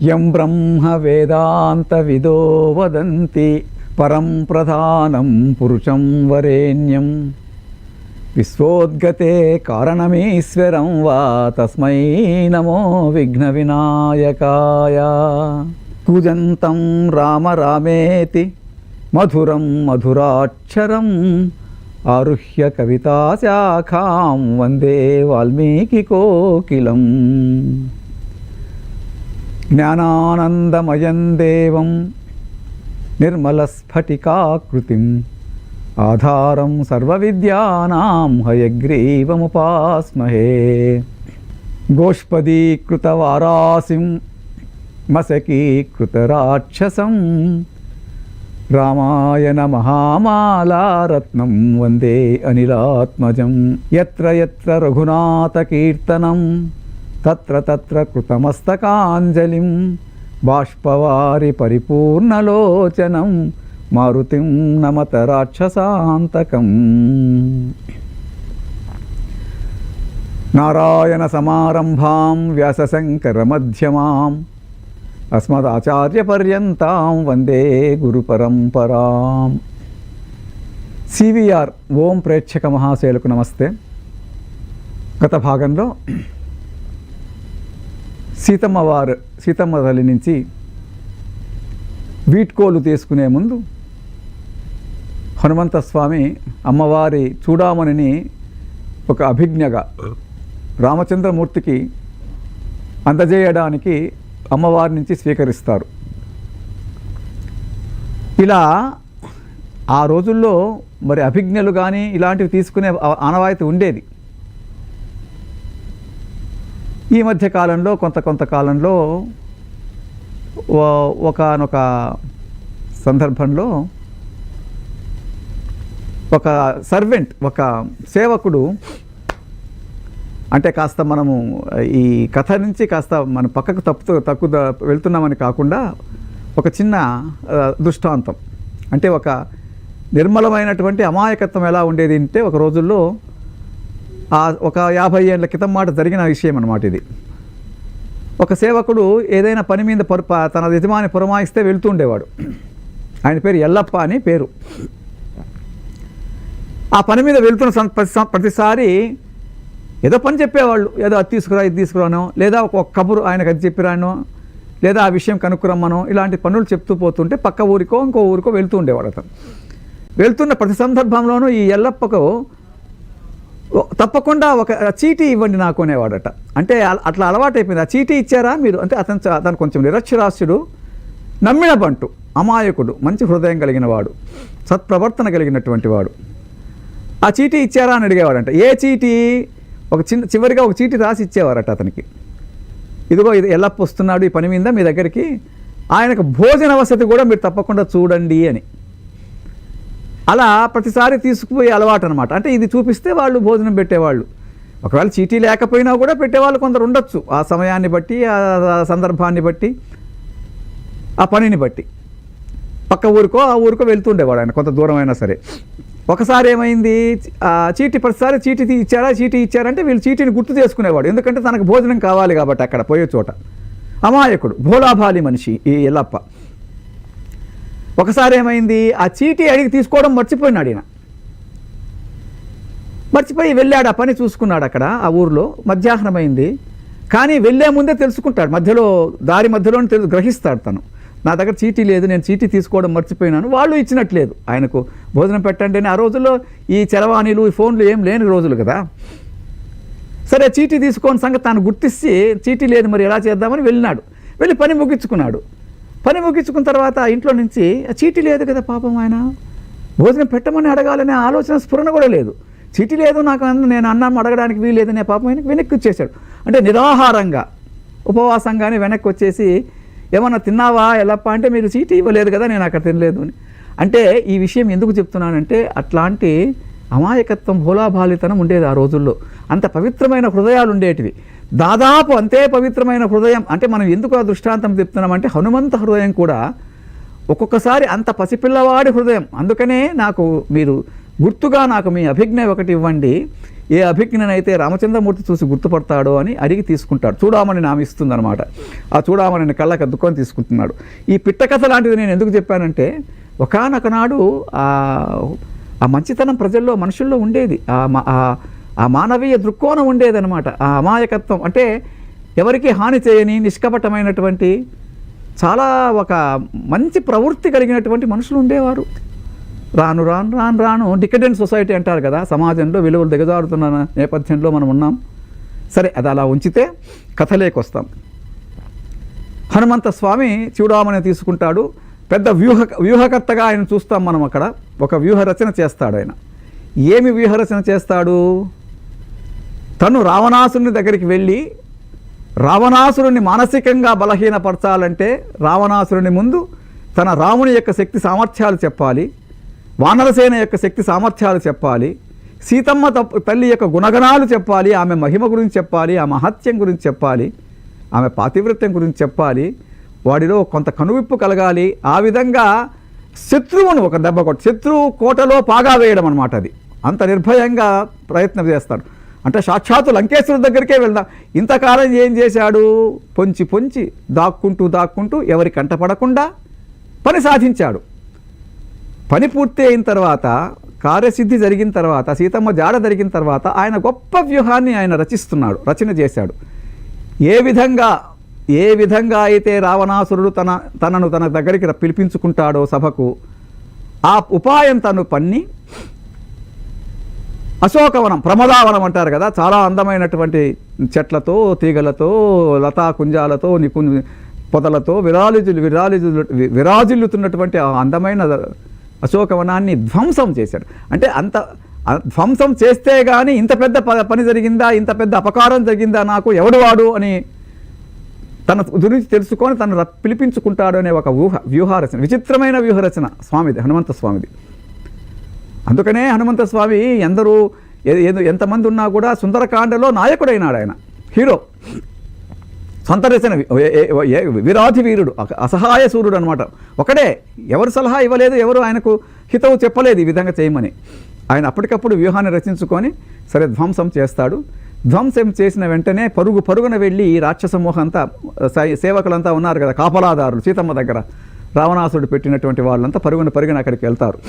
యం బ్రహ్మ వేదాంత విదో వదంతి పరం ప్రధానం పురుషం వరేణ్యం విశ్వోద్గతే కారణమీశ్వరం వా తస్మై నమో విఘ్న వినాయకాయ. కూజంతం రామ రామేతి మధురం మధురాక్షరం ఆరుహ్య కవితాశాఖాం వందే వాల్మీకి కోకిలం. జ్ఞానానందమయం దేవం నిర్మలస్ఫటికాకృతిం ఆధారం సర్వవిద్యానాం హయగ్రీవముపాస్మహే. గోష్పదీకృతవారాసిం మశకీకృతరాక్షసం రామాయణ మహామాలారత్నం వందే అనిలాత్మజం. యత్ర యత్ర రఘునాథకీర్తనం తత్ర తత్ర కృతమస్తకాంజలిం బాష్పవారి పరిపూర్ణలోచనం మారుతిం నమత రాక్షసాంతకం. నారాయణ సమారంభాం వ్యాసశంకర మధ్యమాం అస్మదాచార్యపర్యంతాం వందే గురు పరంపరాం. సివిఆర్ ఓం ప్రేక్షక మహాశయులకు నమస్తే. గత భాగంలో సీతమ్మ తల్లి నుంచి వీడ్కోలు తీసుకునే ముందు హనుమంతస్వామి అమ్మవారి చూడామణిని ఒక అభిజ్ఞగా రామచంద్రమూర్తికి అందజేయడానికి అమ్మవారి నుంచి స్వీకరిస్తారు. ఇలా ఆ రోజుల్లో మరి అభిజ్ఞలు కానీ ఇలాంటివి తీసుకునే ఆనవాయితీ ఉండేది. ఈ మధ్య కాలంలో కొంతకాలంలో ఒకానొక సందర్భంలో ఒక సర్వెంట్, ఒక సేవకుడు, అంటే కాస్త మనము ఈ కథ నుంచి కాస్త మన పక్కకు తక్కువ వెళ్తున్నామని కాకుండా ఒక చిన్న దృష్టాంతం, అంటే ఒక నిర్మలమైనటువంటి అమాయకత్వం ఎలా ఉండేది అంటే ఒక రోజుల్లో ఒక 50 ఏళ్ళ క్రితం మాట జరిగిన విషయం అన్నమాట ఇది. ఒక సేవకుడు ఏదైనా పని మీద తన యజమాని పురమాయిస్తే వెళ్తూ ఉండేవాడు. ఆయన పేరు ఎల్లప్ప అని పేరు. ఆ పని మీద వెళ్తున్న ప్రతిసారి ఏదో పని చెప్పేవాళ్ళు, ఏదో అది తీసుకురా ఇది తీసుకురానో, లేదా ఒక కబురు ఆయనకు అది చెప్పిరానో, లేదా ఆ విషయం కనుక్కురమ్మనో, ఇలాంటి పనులు చెప్తూ పోతుంటే పక్క ఊరికో ఇంకో ఊరికో వెళ్తూ ఉండేవాడు. అతను వెళ్తున్న ప్రతి సందర్భంలోనూ ఈ ఎల్లప్పకు తప్పకుండా ఒక చీటీ ఇవ్వండి నాకు అనేవాడట. అంటే అట్లా అలవాటైపోయింది. ఆ చీటీ ఇచ్చారా మీరు అంటే అతను కొంచెం నిరక్షరాస్యుడు, నమ్మిన బంటు, అమాయకుడు, మంచి హృదయం కలిగిన వాడు, సత్ప్రవర్తన కలిగినటువంటి వాడు. ఆ చీటీ ఇచ్చారా అని అడిగేవాడంట. ఏ చీటీ? చివరిగా ఒక చీటీ రాసి ఇచ్చేవారట అతనికి. ఇదిగో ఇది ఎల్లప్ప వస్తున్నాడు ఈ పని మీద మీ దగ్గరికి, ఆయనకు భోజన వసతి కూడా మీరు తప్పకుండా చూడండి అని. అలా ప్రతిసారి తీసుకుపోయే అలవాటు అనమాట. అంటే ఇది చూపిస్తే వాళ్ళు భోజనం పెట్టేవాళ్ళు. ఒకవేళ చీటీ లేకపోయినా కూడా పెట్టేవాళ్ళు కొందరు ఉండొచ్చు, ఆ సమయాన్ని బట్టి, ఆ సందర్భాన్ని బట్టి, ఆ పనిని బట్టి. పక్క ఊరికో ఆ ఊరికో వెళ్తుండేవాడు ఆయన, కొంత దూరం అయినా సరే. ఒకసారి ఏమైంది, చీటీ ప్రతిసారి చీటీ ఇచ్చారంటే వీళ్ళు చీటీని గుర్తు చేసుకునేవాడు, ఎందుకంటే తనకు భోజనం కావాలి కాబట్టి అక్కడ పోయే చోట. అమాయకుడు, భోలాభాలి మనిషి ఈ ఎల్లప్ప. ఒకసారి ఏమైంది, ఆ చీటీ అడిగి తీసుకోవడం మర్చిపోయినాడు ఈయన. మర్చిపోయి వెళ్ళాడు, ఆ పని చూసుకున్నాడు అక్కడ ఆ ఊరిలో. మధ్యాహ్నం అయింది, కానీ వెళ్ళే ముందే తెలుసుకుంటాడు, దారి మధ్యలోనే గ్రహిస్తాడు తను, నా దగ్గర చీటీ లేదు, నేను చీటీ తీసుకోవడం మర్చిపోయినాను, వాళ్ళు ఇచ్చినట్లేదు ఆయనకు భోజనం పెట్టండి అని. ఆ రోజుల్లో ఈ చరవాణీలు, ఈ ఫోన్లు ఏం లేని రోజులు కదా. సరే చీటీ తీసుకోని సంగతి తాను గుర్తిస్తే చీటీ లేదు, మరి ఎలా చేద్దామని వెళ్ళినాడు. వెళ్ళి పని ముగించుకున్నాడు. పని ముగించుకున్న తర్వాత ఇంట్లో నుంచి చీటీ లేదు కదా పాపం, ఆయన భోజనం పెట్టమని అడగాలనే ఆలోచన స్ఫురణ కూడా లేదు. చీటీ లేదు నాకు, నేను అన్నం అడగడానికి వీల్లేదనే పాపం ఆయనకు వెనక్కి వచ్చేసాడు. అంటే నిరాహారంగా ఉపవాసంగానే వెనక్కి వచ్చేసి, ఏమన్నా తిన్నావా ఎల్లప్ప అంటే, మీరు చీటీ ఇవ్వలేదు కదా, నేను అక్కడ తినలేదు అని. అంటే ఈ విషయం ఎందుకు చెప్తున్నానంటే అట్లాంటి అమాయకత్వం, భోలాభాలితనం ఉండేది ఆ రోజుల్లో. అంత పవిత్రమైన హృదయాలు ఉండేటివి. దాదాపు అంతే పవిత్రమైన హృదయం అంటే మనం ఎందుకు ఆ దృష్టాంతం చెప్తున్నామంటే, హనుమంత హృదయం కూడా ఒక్కొక్కసారి అంత పసిపిల్లవాడి హృదయం. అందుకనే నాకు మీరు గుర్తుగా నాకు మీ అభిజ్ఞ ఒకటి ఇవ్వండి. ఏ అభిజ్ఞనైతే రామచంద్రమూర్తి చూసి గుర్తుపడతాడో అని అడిగి తీసుకుంటాడు. చూడమని ఆమె ఇస్తుందన్నమాట. ఆ చూడమని కళ్ళకి అద్దుకొని తీసుకుంటున్నాడు. ఈ పిట్ట కథ లాంటిది నేను ఎందుకు చెప్పానంటే, ఒకానొక నాడు ఆ మంచితనం ప్రజల్లో, మనుషుల్లో ఉండేది. ఆ మానవీయ దృక్కోణం ఉండేదన్నమాట. ఆ అమాయకత్వం అంటే ఎవరికి హాని చేయని నిష్కపటమైనటువంటి చాలా ఒక మంచి ప్రవృత్తి కలిగినటువంటి మనుషులు ఉండేవారు. రాను రాను రాను రాను డికడెంట్ సొసైటీ అంటారు కదా, సమాజంలో విలువలు దిగజారుతున్న నేపథ్యంలో మనం ఉన్నాం. సరే, అది అలా ఉంచితే కథలోకి వస్తాం. హనుమంత స్వామి చూడమని తీసుకుంటాడు. పెద్ద వ్యూహకర్తగా ఆయన చూస్తాం మనం. అక్కడ ఒక వ్యూహరచన చేస్తాడు ఆయన. ఏమి వ్యూహరచన చేస్తాడు? తను రావణాసురుని దగ్గరికి వెళ్ళి రావణాసురుని మానసికంగా బలహీనపరచాలంటే రావణాసురుని ముందు తన రాముని యొక్క శక్తి సామర్థ్యాలు చెప్పాలి, వానరసేన యొక్క శక్తి సామర్థ్యాలు చెప్పాలి, సీతమ్మ తల్లి యొక్క గుణగణాలు చెప్పాలి, ఆమె మహిమ గురించి చెప్పాలి, ఆ మహత్యం గురించి చెప్పాలి, ఆమె పాతివ్రత్యం గురించి చెప్పాలి, వాడిలో కొంత కనువిప్పు కలగాలి. ఆ విధంగా శత్రువును ఒక దెబ్బ కొట్టి శత్రువు కోటలో పాగా వేయడం అనమాట. అది అంత నిర్భయంగా ప్రయత్నం చేస్తాడు. అంటే సాక్షాత్తు లంకేశ్వరుడి దగ్గరికే వెళ్దాం. ఇంతకాలం ఏం చేశాడు? పొంచి పొంచి దాక్కుంటూ ఎవరి కంటపడకుండా పని సాధించాడు. పని పూర్తి అయిన తర్వాత, కార్యసిద్ధి జరిగిన తర్వాత, సీతమ్మ జాడ జరిగిన తర్వాత ఆయన గొప్ప వ్యూహాన్ని ఆయన రచన చేశాడు. ఏ విధంగా అయితే రావణాసురుడు తనను తన దగ్గరికి పిలిపించుకుంటాడో సభకు, ఆ ఉపాయం తను పన్ని అశోకవనం, ప్రమదావనం అంటారు కదా, చాలా అందమైనటువంటి చెట్లతో, తీగలతో, లతా కుంజాలతో, పొదలతో విరాజిల్లుతున్నటువంటి ఆ అందమైన అశోకవనాన్ని ధ్వంసం చేశాడు. అంటే అంత ధ్వంసం చేస్తే కానీ ఇంత పెద్ద పని జరిగిందా, ఇంత పెద్ద అపకారం జరిగిందా నాకు, ఎవడు వాడు అని తన గురించి తెలుసుకొని తను పిలిపించుకుంటాడు అనే ఒక వ్యూహరచన, విచిత్రమైన వ్యూహరచన స్వామిది, హనుమంత స్వామిది. అందుకనే హనుమంత స్వామి ఎంతమంది ఉన్నా కూడా సుందరకాండలో నాయకుడైనాడు. ఆయన హీరో, సొంత రచన, విరాధి వీరుడు, అసహాయ సూర్యుడు అనమాట. ఒకడే, ఎవరు సలహా ఇవ్వలేదు, ఎవరు ఆయనకు హితవు చెప్పలేదు ఈ విధంగా చేయమని. ఆయన అప్పటికప్పుడు వ్యూహాన్ని రచించుకొని సరే ధ్వంసం చేస్తాడు. ధ్వంసం చేసిన వెంటనే పరుగున వెళ్ళి ఈ రాక్షస సమూహం అంతా, సేవకులంతా ఉన్నారు కదా, కాపలాదారులు సీతమ్మ దగ్గర, రావణాసురుడు పెట్టినటువంటి వాళ్ళంతా పరుగున అక్కడికి వెళ్తారు.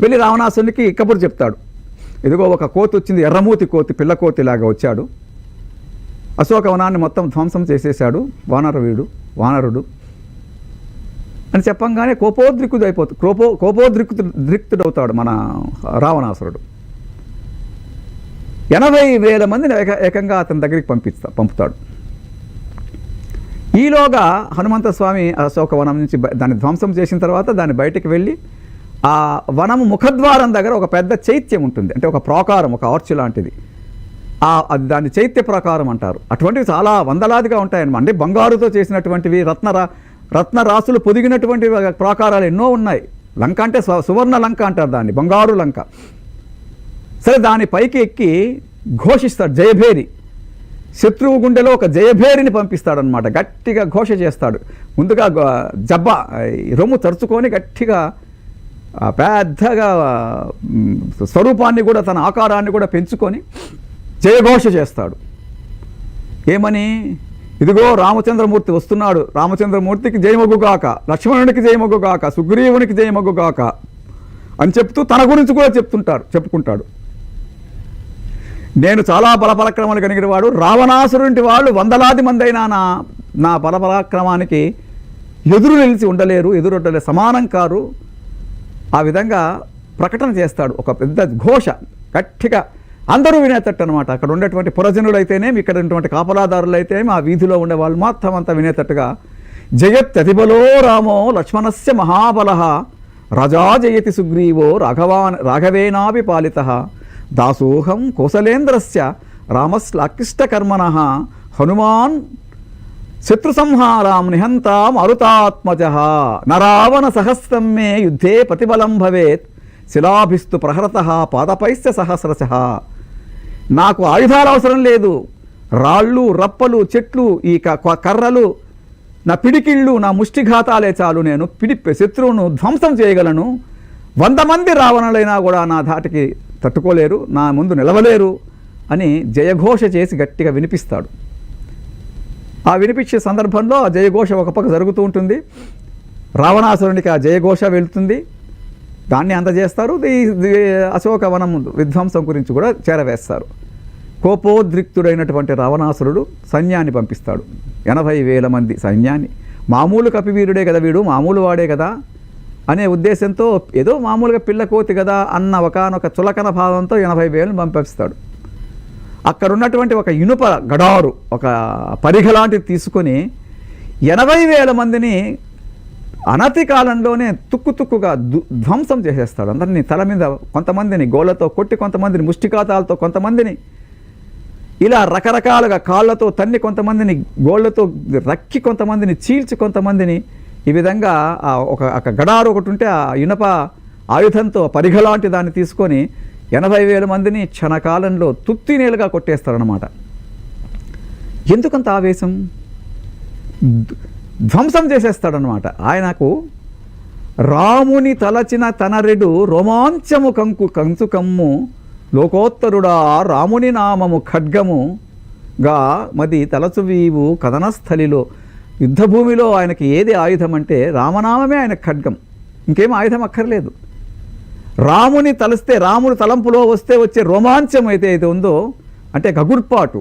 వెళ్ళి రావణాసురునికి కబురు చెప్తాడు. ఇదిగో ఒక కోతి వచ్చింది, ఎర్రమూతి కోతి, పిల్ల కోతిలాగా వచ్చాడు, అశోకవనాన్ని మొత్తం ధ్వంసం చేసేశాడు వానరుడు అని చెప్పంగానే కోపోద్రిక్తుడవుతాడు మన రావణాసురుడు. 80,000 మందిని ఏకంగా అతని దగ్గరికి పంపుతాడు. ఈలోగా హనుమంత స్వామి అశోకవనం నుంచి దాన్ని ధ్వంసం చేసిన తర్వాత దాన్ని బయటికి వెళ్ళి ఆ వనము ముఖద్వారం దగ్గర ఒక పెద్ద చైత్యం ఉంటుంది. అంటే ఒక ప్రాకారం, ఒక ఆర్చ్ లాంటిది. దాన్ని చైత్య ప్రాకారం అంటారు. అటువంటివి చాలా వందలాదిగా ఉంటాయన్నమాట. అంటే బంగారుతో చేసినటువంటివి, రత్న రాసులు పొదిగినటువంటి ప్రాకారాలు ఎన్నో ఉన్నాయి. లంక అంటే సువర్ణ లంక అంటారు దాన్ని, బంగారు లంక. సరే, దాని పైకి ఎక్కి ఘోషిస్తాడు, జయభేరి. శత్రువు గుండెలో ఒక జయభేరిని పంపిస్తాడనమాట. గట్టిగా ఘోష చేస్తాడు. ముందుగా రొమ్ము తరుచుకొని గట్టిగా పెద్దగా స్వరూపాన్ని కూడా, తన ఆకారాన్ని కూడా పెంచుకొని జయఘోష చేస్తాడు. ఏమని? ఇదిగో రామచంద్రమూర్తి వస్తున్నాడు, రామచంద్రమూర్తికి జయమగుగాక, లక్ష్మణునికి జయమగుగాక, సుగ్రీవునికి జయమగుగాక అని చెప్తూ తన గురించి కూడా చెప్పుకుంటాడు. నేను చాలా బలపరాక్రమాలు కలిగిన వాడు, రావణాసురుంటి వాళ్ళు 100,000 మంది అయినా నా బలపరాక్రమానికి ఎదురు నిలిచి ఉండలేరు, సమానం కారు. ఆ విధంగా ప్రకటన చేస్తాడు. ఒక పెద్ద ఘోష గట్టిగా అందరూ వినేటట్టు అనమాట. అక్కడ ఉండేటువంటి పురజనులు అయితేనేమి, ఇక్కడ ఉన్నటువంటి కాపలాదారులు అయితేనేమి, ఆ వీధిలో ఉండే వాళ్ళు మొత్తం అంతా వినేటట్టుగా, జయత్యతిబలో రామో లక్ష్మణస్య మహాబలః రాజా జయతి సుగ్రీవో రాఘవేనాపి పాలితః దాసోహం కోసలేంద్రస్య రామస్లాక్లిష్టకర్మణః హనుమాన్ శత్రు సంహారాం నిహంతాం అరుతాత్మజః నరావణ సహస్రం మే యుద్ధే ప్రతిబలం భవేత్ శిలాభిస్తు ప్రహరతః పాదపైశ్చ సహస్రశః. నాకు ఆయుధాలు అవసరం లేదు, రాళ్ళు, రప్పలు, చెట్లు, ఈ కర్రలు, నా పిడికిళ్ళు, నా ముష్టిఘాతాలే చాలు. నేను శత్రువును ధ్వంసం చేయగలను. 100 మంది రావణులైనా కూడా నా ధాటికి తట్టుకోలేరు, నా ముందు నిలవలేరు అని జయఘోష చేసి గట్టిగా వినిపిస్తాడు. ఆ వినిపించే సందర్భంలో ఆ జయఘోష ఒక పక్క జరుగుతూ ఉంటుంది. రావణాసురునికి ఆ జయఘోష వెళుతుంది, దాన్ని అందజేస్తారు. అశోకవనం విధ్వంసం గురించి కూడా చేరవేస్తారు. కోపోద్రిక్తుడైనటువంటి రావణాసురుడు సైన్యాన్ని పంపిస్తాడు, 80,000 మంది సైన్యాన్ని. మామూలు కపివీరుడే కదా వీడు, మామూలు వాడే కదా అనే ఉద్దేశంతో, ఏదో మామూలుగా పిల్లకోతి కదా అన్న ఒకనొక చులకన భావంతో 80,000 పంపిస్తాడు. అక్కడ ఉన్నటువంటి ఒక ఇనుప గడారు, ఒక పరిఘ లాంటిది తీసుకొని 80,000 మందిని అనతి కాలంలోనే తుక్కుగా ధ్వంసం చేసేస్తాడు. అందరినీ తల మీద, కొంతమందిని గోళ్లతో కొట్టి, కొంతమందిని ముష్టికాతాలతో, కొంతమందిని ఇలా రకరకాలుగా కాళ్ళతో తన్ని, కొంతమందిని గోళ్లతో రక్కి, కొంతమందిని చీల్చి, కొంతమందిని ఈ విధంగా ఒక గడారు ఒకటి ఉంటే ఆ ఇనుప ఆయుధంతో పరిఘ లాంటి దాన్ని తీసుకొని 80,000 మందిని క్షణకాలంలో తుత్తినేలుగా కొట్టేస్తారన్నమాట. ఎందుకంత ఆవేశం? ధ్వంసం చేసేస్తాడనమాట. ఆయనకు రాముని తలచిన తనరెడు రోమాంచము కంచు కమ్ము లోకోత్తరుడా రాముని నామము ఖడ్గముగా మది తలచువీవు కథనస్థలిలో. యుద్ధభూమిలో ఆయనకి ఏది ఆయుధం అంటే రామనామమే ఆయన ఖడ్గం, ఇంకేం ఆయుధం అక్కర్లేదు. రాముని తలిస్తే, రాముని తలంపులో వచ్చే రోమాంచం అయితే ఉందో, అంటే గగుర్పాటు,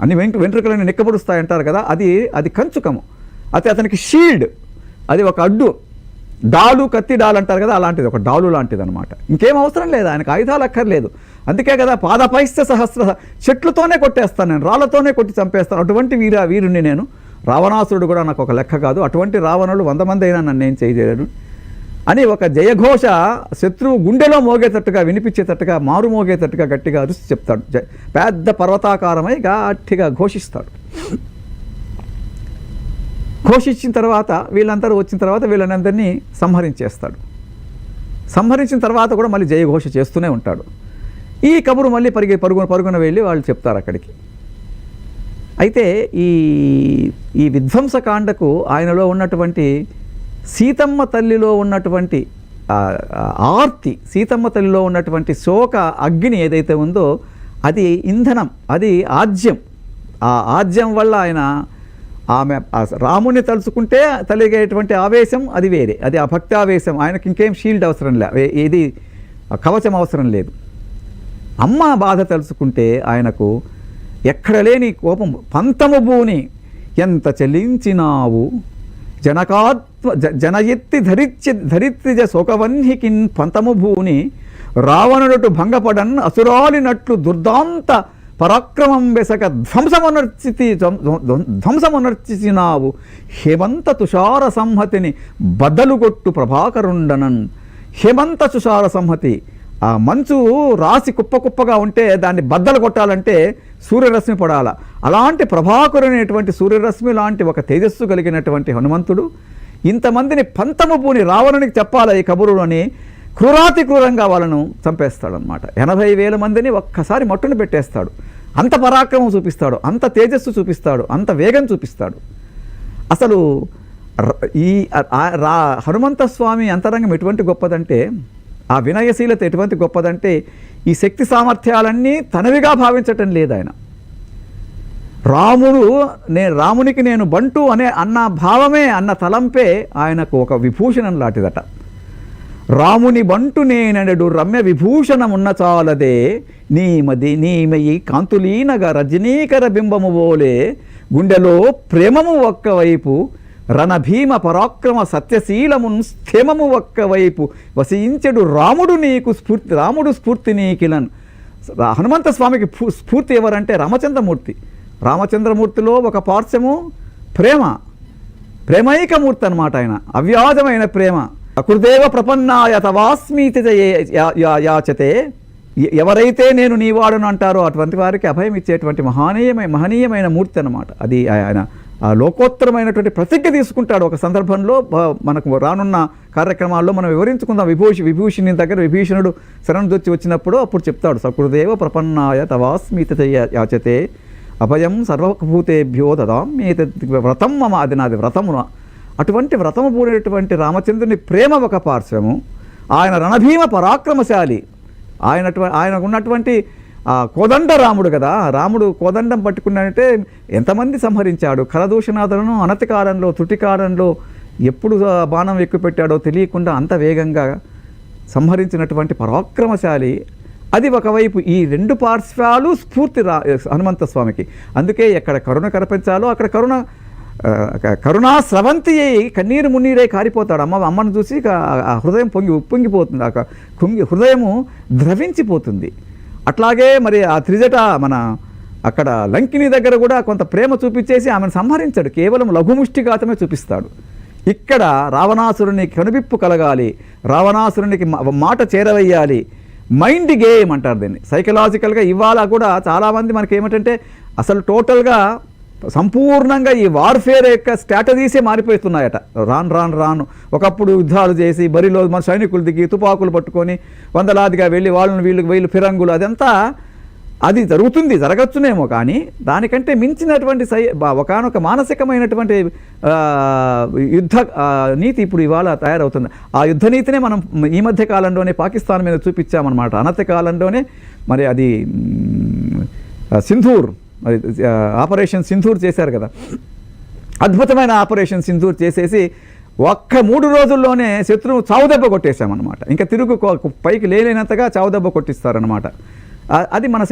అన్ని వెంట్రుకలను నిక్కబడుస్తాయంటారు కదా, అది కంచుకము. అయితే అతనికి షీల్డ్, అది ఒక అడ్డు, డాలు, కత్తి డాలు అంటారు కదా, అలాంటిది ఒక డాలు లాంటిది అనమాట. ఇంకేం అవసరం లేదు ఆయనకు, ఆయుధాలు అక్కర్లేదు. అందుకే కదా పాదపైశ్చ సహస్ర, చెట్లతోనే కొట్టేస్తాను నేను, రాళ్లతోనే కొట్టి చంపేస్తాను, అటువంటి వీరుణ్ణి నేను. రావణాసురుడు కూడా నాకు ఒక లెక్క కాదు, అటువంటి రావణులు 100 మంది అయినా నన్ను ఏం చేయలేరు అని ఒక జయఘోష శత్రువు గుండెలో మోగేటట్టుగా, వినిపించేటట్టుగా, మారు మోగేటట్టుగా గట్టిగా అరుచి చెప్తాడు. పెద్ద పర్వతాకారమై గట్టిగా ఘోషిస్తాడు. ఘోషించిన తర్వాత వీళ్ళందరూ వచ్చిన తర్వాత వీళ్ళనందరినీ సంహరించేస్తాడు. సంహరించిన తర్వాత కూడా మళ్ళీ జయఘోష చేస్తూనే ఉంటాడు. ఈ కబురు మళ్ళీ పరుగున వెళ్ళి వాళ్ళు చెప్తారు అక్కడికి. అయితే ఈ విధ్వంసకాండకు ఆయనలో ఉన్నటువంటి సీతమ్మ తల్లిలో ఉన్నటువంటి ఆర్తి, సీతమ్మ తల్లిలో ఉన్నటువంటి శోక అగ్ని ఏదైతే ఉందో అది ఇంధనం, అది ఆజ్యం. ఆ ఆజ్యం వల్ల ఆయన ఆమె రాముని తలుచుకుంటే కలిగేటువంటి ఆవేశం అది వేరే, అది ఆ భక్తావేశం. ఆయనకి ఇంకేం షీల్డ్ అవసరం లేదు, ఏది కవచం అవసరం లేదు. అమ్మ బాధ తలుచుకుంటే ఆయనకు ఎక్కడ లేని కోపం. పంతము భూని ఎంత చెల్లించినావు జనయెత్తి ధరిత్రిజ శోకవన్హికిన్ పంతము భూని రావణుడు భంగపడన్ అసురాలినట్లు దుర్దాంత పరాక్రమం వెసక ధ్వంసమునర్చినావు హేమంత తుషార సంహతిని బద్దలుగొట్టు ప్రభాకరుండనన్. హేమంత తుషార సంహతి, ఆ మంచు రాసి కుప్పగా ఉంటే దాన్ని బద్దలు కొట్టాలంటే సూర్యరశ్మి పడాల. అలాంటి ప్రభాకరునేటువంటి సూర్యరశ్మి లాంటి ఒక తేజస్సు కలిగినటువంటి హనుమంతుడు ఇంతమందిని పంతము పూని రావణునికి చెప్పాలి ఈ కబురు అని క్రూరాతి క్రూరంగా వాళ్ళను చంపేస్తాడనమాట. 80,000 మందిని ఒక్కసారి మట్టును పెట్టేస్తాడు. అంత పరాక్రమం చూపిస్తాడు, అంత తేజస్సు చూపిస్తాడు, అంత వేగం చూపిస్తాడు. అసలు ఈ హనుమంత స్వామి అంతరంగం ఎటువంటి గొప్పదంటే, ఆ వినయశీలత ఎటువంటి గొప్పదంటే, ఈ శక్తి సామర్థ్యాలన్నీ తనవిగా భావించటం లేదు ఆయన. రామునికి నేను బంటు అన్న భావమే, అన్న తలంపే ఆయనకు ఒక విభూషణం లాంటిదట. రాముని బంటు నేనడు రమ్య విభూషణమున్న చాలదే నీమయి కాంతులీనగా రజనీకర బింబము బోలే గుండెలో ప్రేమము ఒక్కవైపు రణభీమ పరాక్రమ సత్యశీలమున్ స్థేమము ఒక్కవైపు వసించెడు రాముడు స్ఫూర్తి నీకిలన్. హనుమంత స్వామికి స్ఫూర్తి ఎవరంటే రామచంద్రమూర్తి. రామచంద్రమూర్తిలో ఒక పార్శ్వము ప్రేమైకమూర్తి అన్నమాట. ఆయన అవ్యాజమైన ప్రేమ. అకృదేవ ప్రపన్నాయ తవాస్మీతి యాచతే, ఎవరైతే నేను నీవాడును అంటారో అటువంటి వారికి అభయం ఇచ్చేటువంటి మహనీయమైన మూర్తి అన్నమాట. అది ఆయన ఆ లోకోత్తరమైనటువంటి ప్రతిజ్ఞ తీసుకుంటాడు. ఒక సందర్భంలో మనకు రానున్న కార్యక్రమాల్లో మనం వివరించుకుందాం. విభూషణుని దగ్గర విభీషణుడు శరణుదొచ్చి వచ్చినప్పుడు అప్పుడు చెప్తాడు, సకృదేవ ప్రపన్నాయ తవాస్మీతి యాచతే అభయం సర్వభూతేభ్యో దదామ్యేతద్ వ్రతం మమ. అది నాది వ్రతమున. అటువంటి వ్రతము పూనేటువంటి రామచంద్రుని ప్రేమ ఒక పార్శ్వము, ఆయన రణభీమ పరాక్రమశాలి, ఆయనకు ఉన్నటువంటి కోదండ రాముడు కదా, రాముడు కోదండం పట్టుకున్నాడంటే ఎంతమంది సంహరించాడు. కరదూషణాదులను అనతి కాలంలో త్రుటి కాలంలో ఎప్పుడు బాణం ఎక్కుపెట్టాడో తెలియకుండా అంత వేగంగా సంహరించినటువంటి పరాక్రమశాలి. అది ఒకవైపు. ఈ రెండు పార్శ్వాలు స్ఫూర్తి హనుమంత స్వామికి. అందుకే ఎక్కడ కరుణ కనిపించాలో అక్కడ కరుణా స్రవంతి అయి కన్నీరు మున్నీరై కారిపోతాడు. అమ్మను చూసి ఆ హృదయం ఉప్పొంగిపోతుంది, హృదయము ద్రవించిపోతుంది. అట్లాగే మరి ఆ త్రిజట మన అక్కడ లంకిని దగ్గర కూడా కొంత ప్రేమ చూపించేసి ఆమెను సంహరించాడు, కేవలం లఘుముష్టిఘాతమే చూపిస్తాడు. ఇక్కడ రావణాసురునికి కనువిప్పు కలగాలి, రావణాసురునికి మాట చేరవేయాలి. మైండ్ గేమ్ అంటారు దీన్ని. సైకలాజికల్గా ఇవాళ కూడా చాలామంది మనకి ఏమిటంటే అసలు టోటల్గా సంపూర్ణంగా ఈ వార్ఫేర్ యొక్క స్ట్రాటజీసే మారిపోతున్నాయట. రాను ఒకప్పుడు యుద్ధాలు చేసి బరిలో మన సైనికులు దిగి తుపాకులు పట్టుకొని వందలాదిగా వెళ్ళి వీళ్ళు ఫిరంగులు, అదంతా అది జరగచ్చునేమో. కానీ దానికంటే మించినటువంటి ఒకనొక మానసికమైనటువంటి యుద్ధ నీతి ఇప్పుడు ఇవాళ తయారవుతుంది. ఆ యుద్ధ నీతినే మనం ఈ మధ్య కాలంలోనే పాకిస్తాన్ మీద చూపించామన్నమాట. అనతి కాలంలోనే మరి అది సింధూర్, ఆపరేషన్ సింధూర్ చేశారు కదా, అద్భుతమైన ఆపరేషన్ సింధూర్ చేసేసి ఒక్క 3 రోజుల్లోనే శత్రువు చావుదెబ్బ కొట్టేశామన్నమాట. ఇంకా తిరుగు పైకి లేనంతగా చావుదెబ్బ కొట్టిస్తారనమాట. అది మన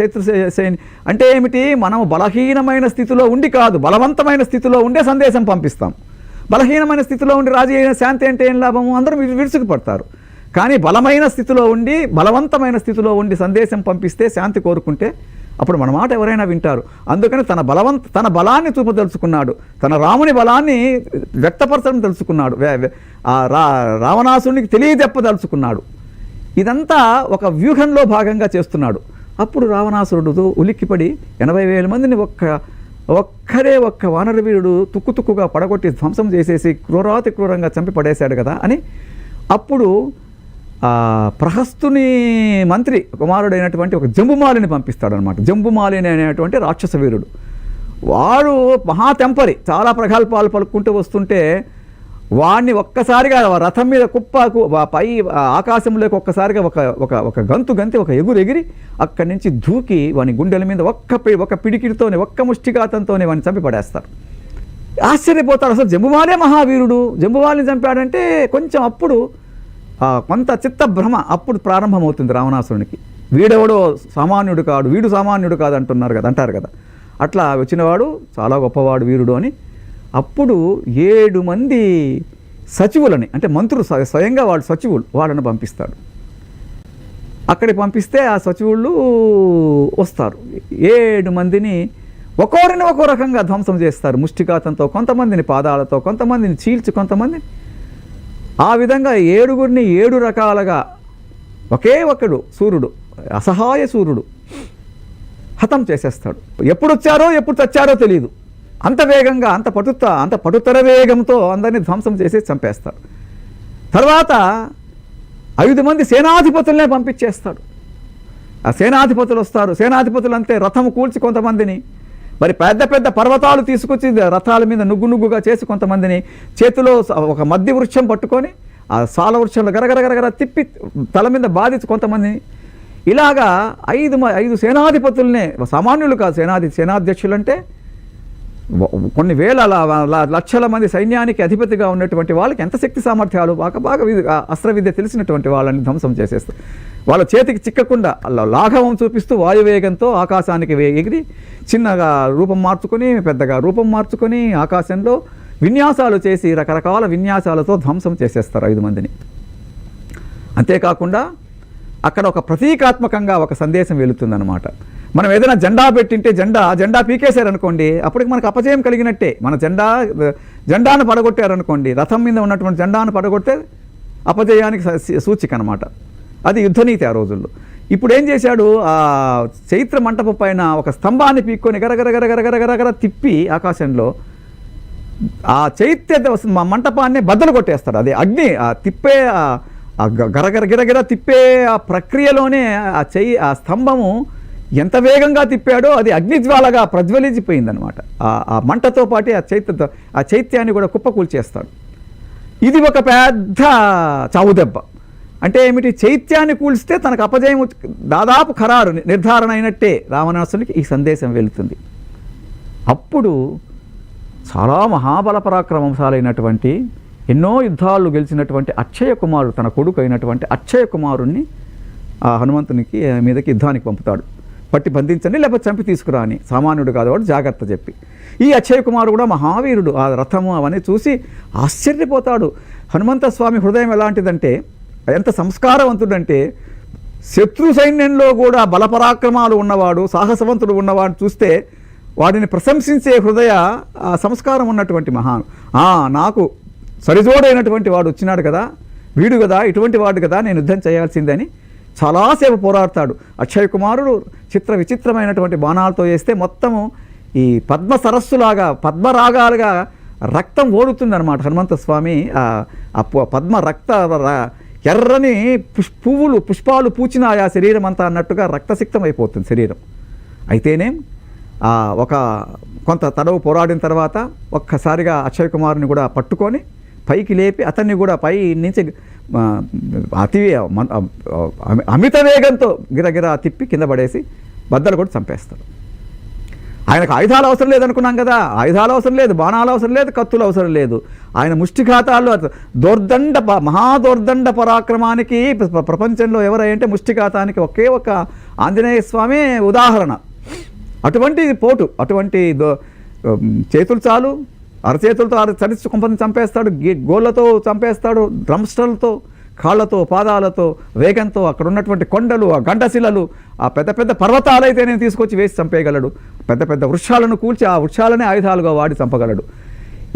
అంటే ఏమిటి, మనం బలహీనమైన స్థితిలో ఉండి కాదు, బలవంతమైన స్థితిలో ఉండే సందేశం పంపిస్తాం. బలహీనమైన స్థితిలో ఉండి రాజీ అయిన శాంతి అంటే ఏం లాభము, అందరూ విరుచుకుపడతారు. కానీ బలమైన స్థితిలో ఉండి బలవంతమైన స్థితిలో ఉండి సందేశం పంపిస్తే, శాంతి కోరుకుంటే అప్పుడు మన మాట ఎవరైనా వింటారు. అందుకని తన బలాన్ని చూపదలుచుకున్నాడు, తన రాముని బలాన్ని వ్యక్తపరచడం తెలుసుకున్నాడు, రావణాసురునికి తెలియజెప్పదలుచుకున్నాడు. ఇదంతా ఒక వ్యూహంలో భాగంగా చేస్తున్నాడు. అప్పుడు రావణాసురుడు ఉలిక్కిపడి 80,000 మందిని ఒక్క వానరవీరుడు తుక్కుగా పడగొట్టి ధ్వంసం చేసేసి క్రూరాతి క్రూరంగా చంపి పడేశాడు కదా అని అప్పుడు ప్రహస్తుని మంత్రి కుమారుడైనటువంటి ఒక జంబుమాలిని పంపిస్తాడనమాట. జంబుమాలిని అనేటువంటి రాక్షస వీరుడు, వాడు మహాతెంపరి, చాలా ప్రగల్భాలు పలుకుంటూ వస్తుంటే వాడిని ఒక్కసారిగా రథం మీద కుప్పకు పై ఆకాశంలోకి ఒక్కసారిగా ఒక గంతి ఒక ఎగిరి అక్కడి నుంచి దూకి వాని గుండెల మీద ఒక పిడికిడితోనే ఒక్క ముష్టిఘాతంతోనే వాడిని చంపి పడేస్తారు. ఆశ్చర్యపోతాడు, అసలు జంబుమాలే మహావీరుడు, జంబుమాలిని చంపాడంటే కొంచెం అప్పుడు కొంత చిత్త భ్రమ అప్పుడు ప్రారంభమవుతుంది రావణాసురునికి. వీడెవడో సామాన్యుడు కాడు, వీడు సామాన్యుడు కాదు అంటారు కదా. అట్లా వచ్చినవాడు చాలా గొప్పవాడు వీరుడు అని. అప్పుడు 7 మంది సచివులని, అంటే మంత్రులు, స్వయంగా వాళ్ళు సచివులు, వాళ్ళని పంపిస్తాడు. అక్కడికి పంపిస్తే ఆ సచివుళ్ళు వస్తారు. 7 మందిని ఒక్కొరిని ఒక్కో రకంగా ధ్వంసం చేస్తారు, ముష్టిఘాతంతో, కొంతమందిని పాదాలతో, కొంతమందిని చీల్చి, కొంతమంది ఆ విధంగా 7గురిని 7 రకాలుగా ఒకే ఒక్కడు సూర్యుడు, అసహాయ సూర్యుడు హతం చేసేస్తాడు. ఎప్పుడు వచ్చారో ఎప్పుడు చచ్చారో తెలియదు. అంత వేగంగా, అంత పటుతర వేగంతో అందరినీ ధ్వంసం చేసి చంపేస్తాడు. తర్వాత 5 మంది సేనాధిపతులనే పంపించేస్తాడు. ఆ సేనాధిపతులు వస్తారు. సేనాధిపతులు అంతే, రథము కూల్చి కొంతమందిని, మరి పెద్ద పర్వతాలు తీసుకొచ్చి రథాల మీద నుగ్గుగా చేసి కొంతమందిని, చేతిలో ఒక మద్ది వృక్షం పట్టుకొని ఆ సాల వృక్షంలో గరగర తిప్పి తల మీద బాధించి కొంతమందిని, ఇలాగా 5 సేనాధిపతులనే, సామాన్యులు కాదు, సేనాధ్యక్షులు అంటే కొన్ని వేల లక్షల మంది సైన్యానికి అధిపతిగా ఉన్నటువంటి వాళ్ళకి ఎంత శక్తి సామర్థ్యాలు, బాగా అస్త్ర విద్య తెలిసినటువంటి వాళ్ళని ధ్వంసం చేసేస్తారు. వాళ్ళ చేతికి చిక్కకుండా లాఘవం చూపిస్తూ వాయువేగంతో ఆకాశానికి ఎగిరి చిన్నగా రూపం మార్చుకొని, పెద్దగా రూపం మార్చుకొని ఆకాశంలో విన్యాసాలు చేసి రకరకాల విన్యాసాలతో ధ్వంసం చేసేస్తారు 5 మందిని. అంతేకాకుండా అక్కడ ఒక ప్రతీకాత్మకంగా ఒక సందేశం వెళుతుందన్నమాట. మనం ఏదైనా జెండా పెట్టింటే జెండా పీకేశారనుకోండి, అప్పటికి మనకు అపజయం కలిగినట్టే. మన జెండాను పడగొట్టారనుకోండి, రథం మీద ఉన్నటువంటి జెండాను పడగొట్టే అపజయానికి సూచిక అనమాట. అది యుద్ధనీతి ఆ రోజుల్లో. ఇప్పుడు ఏం చేశాడు, ఆ చైత్ర మంటపం పైన ఒక స్తంభాన్ని పీక్కొని గరగర తిప్పి ఆకాశంలో ఆ చైత్య మంటపాన్ని బద్దలు కొట్టేస్తాడు. అది అగ్ని తిప్పే గిరగిర తిప్పే ఆ ప్రక్రియలోనే ఆ స్తంభము ఎంత వేగంగా తిప్పాడో అది అగ్నిజ్వాలగా ప్రజ్వలించిపోయిందనమాట. ఆ మంటతో పాటు ఆ చైత్యాన్ని కూడా కుప్పకూల్చేస్తాడు. ఇది ఒక పెద్ద చావుదెబ్బ. అంటే ఏమిటి, చైత్యాన్ని కూల్స్తే తనకు అపజయం దాదాపు ఖరారు నిర్ధారణ అయినట్టే రావణాసునికి ఈ సందేశం వెళుతుంది. అప్పుడు చాలా మహాబల పరాక్రమశాలైనటువంటి ఎన్నో యుద్ధాలు గెలిచినటువంటి అక్షయ కుమారుడు, తన కొడుకు అయినటువంటి అక్షయ కుమారుణ్ణి ఆ హనుమంతునికి మీదకి యుద్ధానికి పంపుతాడు. పట్టి బంధించండి, లేకపోతే చంపి తీసుకురా అని. సామాన్యుడు కాదు వాడు, జాగ్రత్త చెప్పి. ఈ అక్షయ కుమారుడు కూడా మహావీరుడు. ఆ రథము అవన్నీ చూసి ఆశ్చర్యపోతాడు. హనుమంత స్వామి హృదయం ఎలాంటిదంటే, ఎంత సంస్కారవంతుడంటే, శత్రు సైన్యంలో కూడా బలపరాక్రమాలు ఉన్నవాడు, సాహసవంతుడు ఉన్నవాడు చూస్తే వాడిని ప్రశంసించే హృదయ సంస్కారం ఉన్నటువంటి మహాను. నాకు సరిజోడైనటువంటి వాడు వచ్చినాడు కదా, వీడు కదా, ఇటువంటి వాడు కదా, నేను యుద్ధం చేయాల్సిందని చాలాసేపు పోరాడతాడు. అక్షయ కుమారుడు చిత్ర విచిత్రమైనటువంటి బాణాలతో వేస్తే మొత్తము ఈ పద్మ సరస్సులాగా పద్మరాగాలుగా రక్తం ఓడుతుందన్నమాట. హనుమంత స్వామి పద్మ రక్త ఎర్రని పుష్పాలు పూచిన ఆ శరీరం అంతా అన్నట్టుగా రక్తసిక్తం అయిపోతుంది శరీరం. అయితేనే కొంత తడవు పోరాడిన తర్వాత ఒక్కసారిగా అక్షయ్ కుమార్ని కూడా పట్టుకొని పైకి లేపి అతన్ని కూడా పై నుంచి అమిత వేగంతో గిరగిరా తిప్పి కింద పడేసి బద్దలు కూడా చంపేస్తాడు. ఆయనకు ఆయుధాలు అవసరం లేదనుకున్నాం కదా, ఆయుధాలు అవసరం లేదు, బాణాలు అవసరం లేదు, కత్తులు అవసరం లేదు. ఆయన ముష్టిఘాతాల్లో మహాదోర్దండ పరాక్రమానికి ప్రపంచంలో ఎవరంటే ముష్టిఘాతానికి ఒకే ఒక ఆంజనేయ స్వామి ఉదాహరణ. అటువంటి పోటు, అటువంటి చేతులు చాలు, అరచేతులతో చరిచి కొంపని చంపేస్తాడు, గోళ్లతో చంపేస్తాడు, డ్రమ్స్టర్లతో, కాళ్లతో, పాదాలతో, వేగంతో. అక్కడ ఉన్నటువంటి కొండలు, ఆ గండశిలలు, ఆ పెద్ద పెద్ద పర్వతాలైతే నేను తీసుకొచ్చి వేసి చంపేయగలడు. పెద్ద పెద్ద వృక్షాలను కూల్చి ఆ వృక్షాలనే ఆయుధాలుగా వాడి చంపగలడు.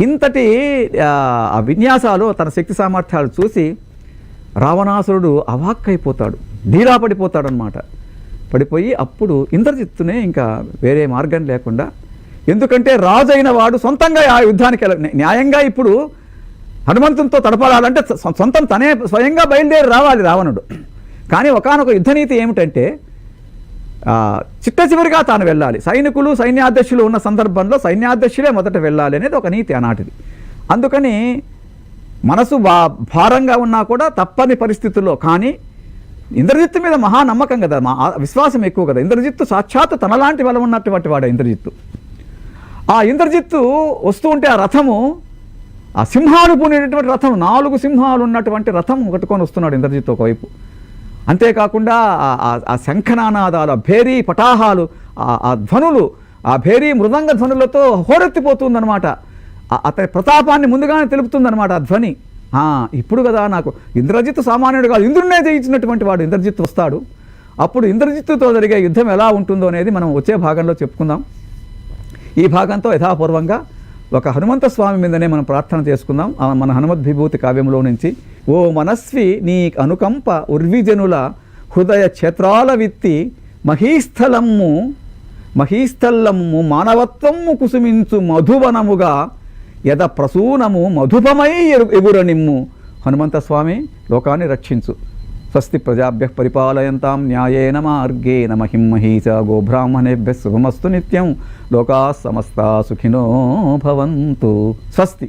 ఇంతటి ఆ విన్యాసాలు, తన శక్తి సామర్థ్యాలు చూసి రావణాసురుడు అవాక్కైపోతాడు, ధీరా పడిపోతాడు అన్నమాట. పడిపోయి అప్పుడు ఇంద్రజిత్తునే ఇంకా వేరే మార్గం లేకుండా, ఎందుకంటే రాజు అయిన వాడు సొంతంగా ఆ యుద్ధానికి న్యాయంగా ఇప్పుడు హనుమంతునితో తడపడాలంటే సొంతం తనే స్వయంగా బయలుదేరి రావాలి రావణుడు. కానీ ఒకానొక యుద్ధనీతి ఏమిటంటే చిట్ట చివరిగా తాను వెళ్ళాలి. సైనికులు సైన్యాధ్యక్షులు ఉన్న సందర్భంలో సైన్యాధ్యక్షులే మొదట వెళ్ళాలి అనేది ఒక నీతి ఆనాటిది. అందుకని మనసు భారంగా ఉన్నా కూడా తప్పని పరిస్థితుల్లో, కానీ ఇంద్రజిత్తు మీద మహానమ్మకం కదా, విశ్వాసం ఎక్కువ కదా. ఇంద్రజిత్తు సాక్షాత్తు తనలాంటి బలం ఉన్నటువంటి వాడు ఇంద్రజిత్తు. ఆ ఇంద్రజిత్తు వస్తూ ఉంటే ఆ రథము, ఆ సింహాలు పూనేటటువంటి రథం, 4 సింహాలు ఉన్నటువంటి రథం కట్టుకొని వస్తున్నాడు ఇంద్రజిత్తు ఒకవైపు. అంతేకాకుండా ఆ శంఖనానాదాలు, ఆ భేరీ పటాహాలు, ఆ ధ్వనులు, ఆ భేరీ మృదంగ ధ్వనులతో హోరెత్తిపోతుందన్నమాట. అతని ప్రతాపాన్ని ముందుగానే తెలుపుతుందన్నమాట ఆ ధ్వని. ఇప్పుడు కదా నాకు ఇంద్రజిత్తు సామాన్యుడు కాదు, ఇంద్రుడినే జయించినటువంటి వాడు ఇంద్రజిత్తు వస్తాడు. అప్పుడు ఇంద్రజిత్తుతో జరిగే యుద్ధం ఎలా ఉంటుందో అనేది మనం వచ్చే భాగంలో చెప్పుకుందాం. ఈ భాగంతో యథాపూర్వంగా ఒక హనుమంత స్వామి మీదనే మనం ప్రార్థన చేసుకుందాం. మన హనుమద్విభూతి కావ్యంలో నుంచి, ఓ మనస్వి నీ అనుకంప ఉర్విజనుల హృదయ క్షేత్రాల విత్తి మహీస్థలమ్ము మానవత్వము కుసుమించు మధువనముగా యద ప్రసూనము మధుపమై ఎగురనిమ్ము. హనుమంత స్వామి లోకాన్ని రక్షించు. స్వస్తి ప్రజాభ్యః పరిపాలయంతాం న్యాయేన మార్గేణ మహిం మహీషా గోబ్రాహ్మణేభ్యః శుభమస్తు నిత్యం. లోకాః సమస్తా సుఖినో భవంతు. స్వస్తి.